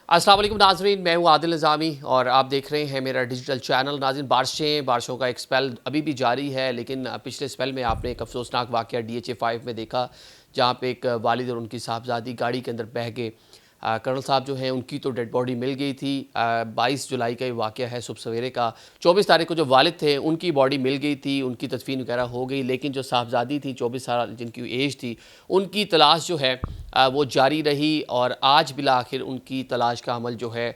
अस्सलाम वालेकुम नाज़रीन, मैं हूँ आदिल निज़ामी और आप देख रहे हैं मेरा डिजिटल चैनल। नाज़रीन, बारिशों का एक स्पेल अभी भी जारी है, लेकिन पिछले स्पेल में आपने एक अफसोसनाक वाक़या DHA 5 में देखा, जहाँ पे एक वालिद और उनकी साहबजादी गाड़ी के अंदर बह गए। कर्नल साहब जो हैं उनकी तो डेड बॉडी मिल गई थी। 22 जुलाई का ये वाक़या है, सुबह सवेरे का। 24 तारीख को जो वालिद थे उनकी बॉडी मिल गई थी, उनकी तदफीन वगैरह हो गई, लेकिन जो साहबजादी थी 24 साल जिनकी एज थी, उनकी तलाश जो है वो जारी रही और आज बिला आखिर उनकी तलाश का अमल जो है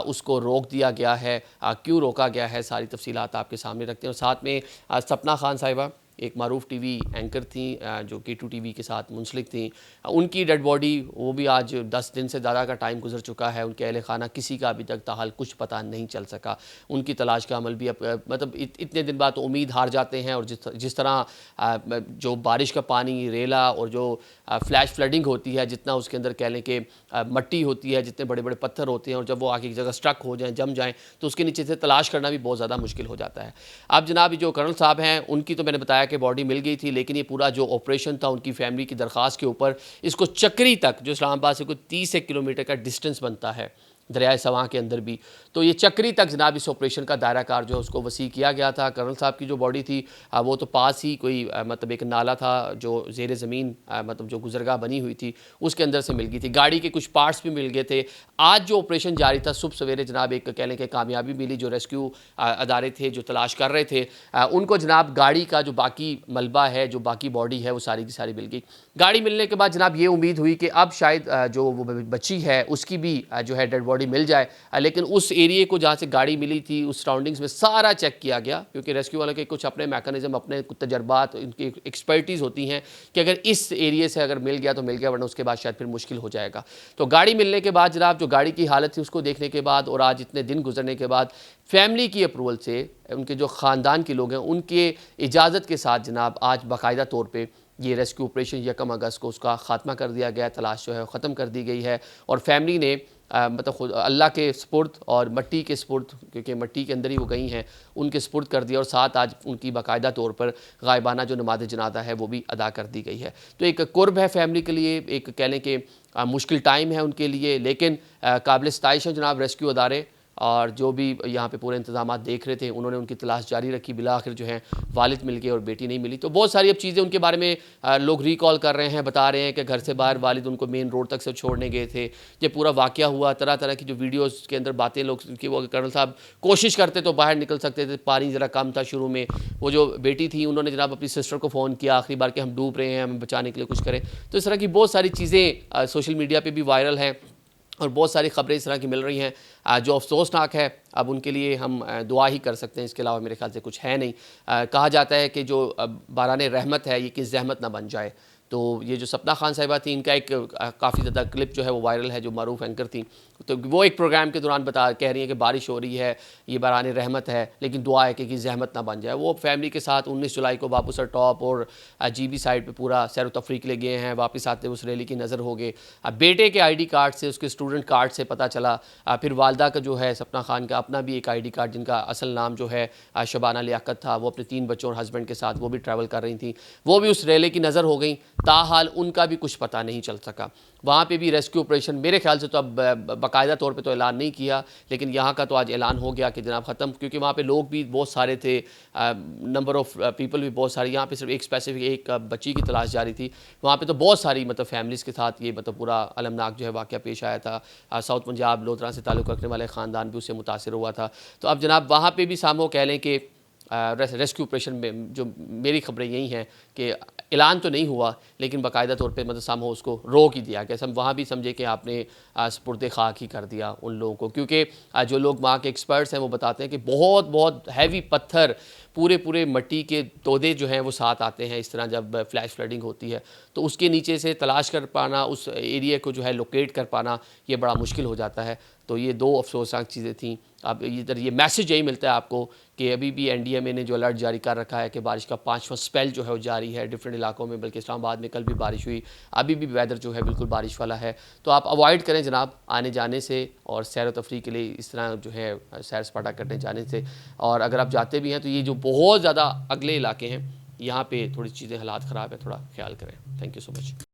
उसको रोक दिया गया है। क्यों रोका गया है, सारी तफसीलात आपके सामने रखते हैं। और साथ में सपना खान साहिबा एक मारूफ टीवी एंकर थी, जो K2 टीवी के साथ मुंसलिक थी। उनकी डेड बॉडी, वो भी आज 10 दिन से ज़्यादा का टाइम गुजर चुका है। उनके अहल खाना किसी का अभी तक ताहाल कुछ पता नहीं चल सका। उनकी तलाश का अमल भी मतलब इतने दिन बाद तो उम्मीद हार जाते हैं। और जिस तरह जो बारिश का पानी, रेला और जो फ्लैश फ्लडिंग होती है, जितना उसके अंदर कह लें कि मट्टी होती है, जितने बड़े बड़े पत्थर होते हैं, और जब वो आके एक जगह स्ट्रक हो जाएँ, जम जाएँ, तो उसके नीचे से तलाश करना भी बहुत ज़्यादा मुश्किल हो जाता है। अब जनाब जो कर्नल साहब हैं, उनकी तो मैंने बताया कि बॉडी मिल गई थी, लेकिन ये पूरा जो ऑपरेशन था उनकी फैमिली की दरख्वास्त के ऊपर, इसको चक्री तक, जो इस्लामाबाद से कोई 30 किलोमीटर का डिस्टेंस बनता है दरियाए सवां के अंदर भी, तो ये चक्री तक जनाब इस ऑपरेशन का दायरा कार जो है उसको वसी किया गया था। कर्नल साहब की जो बॉडी थी वो तो पास ही कोई मतलब एक नाला था जो ज़ेर ज़मीन मतलब जो गुजरगाह बनी हुई थी उसके अंदर से मिल गई थी। गाड़ी के कुछ पार्ट्स भी मिल गए थे। आज जो ऑपरेशन जारी था, सुबह सवेरे जनाब एक कह लें कि कामयाबी मिली। जो रेस्क्यू अदारे थे जो तलाश कर रहे थे, उनको जनाब गाड़ी का जो बाकी मलबा है, जो बाकी बॉडी है, वो सारी की सारी मिल गई। गाड़ी मिलने के बाद जनाब ये उम्मीद हुई कि अब शायद जो वो बच्ची है उसकी भी जो है डेड बॉडी मिल जाए। लेकिन उस एरिए को जहाँ से गाड़ी मिली थी, उस सराउंडिंग्स में सारा चेक किया गया, क्योंकि रेस्क्यू वालों के कुछ अपने मैकेनिज्म, अपने तजर्बात, उनकी एक्सपर्टीज़ होती हैं कि अगर इस एरिए से अगर मिल गया तो मिल गया, वरना उसके बाद शायद फिर मुश्किल हो जाएगा। तो गाड़ी मिलने के बाद जनाब जो गाड़ी की हालत थी उसको देखने के बाद और आज इतने दिन गुजरने के बाद फैमिली की अप्रूवल से, उनके जो ख़ानदान के लोग हैं उनके इजाज़त के साथ जनाब आज बाकायदा तौर पर ये रेस्क्यू ऑपरेशन 1 अगस्त को उसका ख़ात्मा कर दिया गया। तलाश जो है ख़त्म कर दी गई है और फैमिली ने मतलब खुद अल्लाह के स्पुर्द और मट्टी के स्पुर्द, क्योंकि मट्टी के अंदर ही वो गई हैं, उनके स्पुर्द कर दिया। और साथ आज उनकी बाकायदा तौर पर गायबाना जो नमाज़ जनाजा है वो भी अदा कर दी गई है। तो एक कुर्ब है फैमिली के लिए, एक कह लें कि मुश्किल टाइम है उनके लिए, लेकिन काबिल सताइश है जनाब रेस्क्यू अदारे और जो भी यहाँ पे पूरे इंतजाम देख रहे थे, उन्होंने उनकी तलाश जारी रखी। बिला आखिर जो है वालिद मिल गए और बेटी नहीं मिली। तो बहुत सारी अब चीज़ें उनके बारे में लोग रिकॉल कर रहे हैं, बता रहे हैं कि घर से बाहर वालिद उनको मेन रोड तक से छोड़ने गए थे। ये पूरा वाक़या हुआ, तरह तरह की जो वीडियोज़ के अंदर बातें लोग की, वो कर्नल साहब कोशिश करते तो बाहर निकल सकते थे, पानी ज़रा कम था शुरू में। वो जो बेटी थी उन्होंने जनाब अपनी सिस्टर को फ़ोन किया आखिरी बार कि हम डूब रहे हैं, हमें बचाने के लिए कुछ करें। तो इस तरह की बहुत सारी चीज़ें सोशल मीडिया पर भी वायरल हैं और बहुत सारी ख़बरें इस तरह की मिल रही हैं जो अफसोसनाक है। अब उनके लिए हम दुआ ही कर सकते हैं, इसके अलावा मेरे ख्याल से कुछ है नहीं। कहा जाता है कि जो बाराने रहमत है ये किस जहमत ना बन जाए। तो ये जो सपना खान साहिबा थी, इनका एक काफ़ी ज़्यादा क्लिप जो है वो वायरल है, जो मारूफ एंकर थी। तो वो एक प्रोग्राम के दौरान कह रही हैं कि बारिश हो रही है, ये बाराने रहमत है, लेकिन दुआ है कि जहमत ना बन जाए। वो फैमिली के साथ 19 जुलाई को बाबूसर टॉप और GB साइड पे पूरा सैर तफरी के लिए गए हैं। वापस आते उस रैली की नज़र हो गए। बेटे के ID कार्ड से, उसके स्टूडेंट कार्ड से पता चला। फिर वालदा का जो है सपना खान का अपना भी एक ID कार्ड, जिनका असल नाम जो है शबाना लियाकत था, वो अपने 3 बच्चों और हस्बैंड के साथ वो भी ट्रैवल कर रही थी, वो भी उस रैली की नज़र हो गई। ताहाल उनका भी कुछ पता नहीं चल सका। वहाँ पे भी रेस्क्यू ऑपरेशन मेरे ख्याल से तो अब बाकायदा तौर पे तो ऐलान नहीं किया, लेकिन यहाँ का तो आज ऐलान हो गया कि जनाब ख़त्म, क्योंकि वहाँ पे लोग भी बहुत सारे थे, नंबर ऑफ़ पीपल भी बहुत सारे। यहाँ पे सिर्फ एक स्पेसिफिक एक बच्ची की तलाश जारी थी, वहाँ पे तो बहुत सारी मतलब फैमिलीज़ के साथ ये मतलब पूरा अलमनाक जो है वाक़या पेश आया था। साउथ पंजाब लोधरा से ताल्लुक़ रखने वाले ख़ानदान भी उससे मुतासिर हुआ था। तो अब जनाब वहाँ पर भी सामो कह लें कि रेस्क्यू ऑपरेशन में जो मेरी खबरें यही हैं कि ऐलान तो नहीं हुआ, लेकिन बाकायदा तौर पे मतलब सामो उसको रोक ही दिया गया। सब वहाँ भी समझे कि आपने सुपुर्द खाक ही कर दिया उन लोगों को, क्योंकि जो लोग वहाँ के एक्सपर्ट्स हैं वो बताते हैं कि बहुत बहुत हैवी पत्थर, पूरे मट्टी के तोदे जो हैं वो साथ आते हैं। इस तरह जब फ्लैश फ्लडिंग होती है तो उसके नीचे से तलाश कर पाना, उस एरिया को जो है लोकेट कर पाना, ये बड़ा मुश्किल हो जाता है। तो ये 2 अफसोसनाक चीज़ें थीं। अब इधर ये मैसेज यही मिलता है आपको कि अभी भी NDMA ने जो अलर्ट जारी कर रखा है कि बारिश का 5वां स्पेल जो है वो जारी है डिफरेंट इलाकों में, बल्कि इस्लामाबाद में कल भी बारिश हुई। अभी भी वेदर जो है बिल्कुल बारिश वाला है। तो आप अवॉइड करें जनाब आने जाने से, और सैर तफरी के लिए इस तरह जो है सैर सपाटा करने जाने से। और अगर आप जाते भी हैं तो ये जो बहुत ज़्यादा अगले इलाके हैं, यहाँ पे थोड़ी चीज़ें हालात ख़राब है, थोड़ा ख्याल करें। Thank you so much.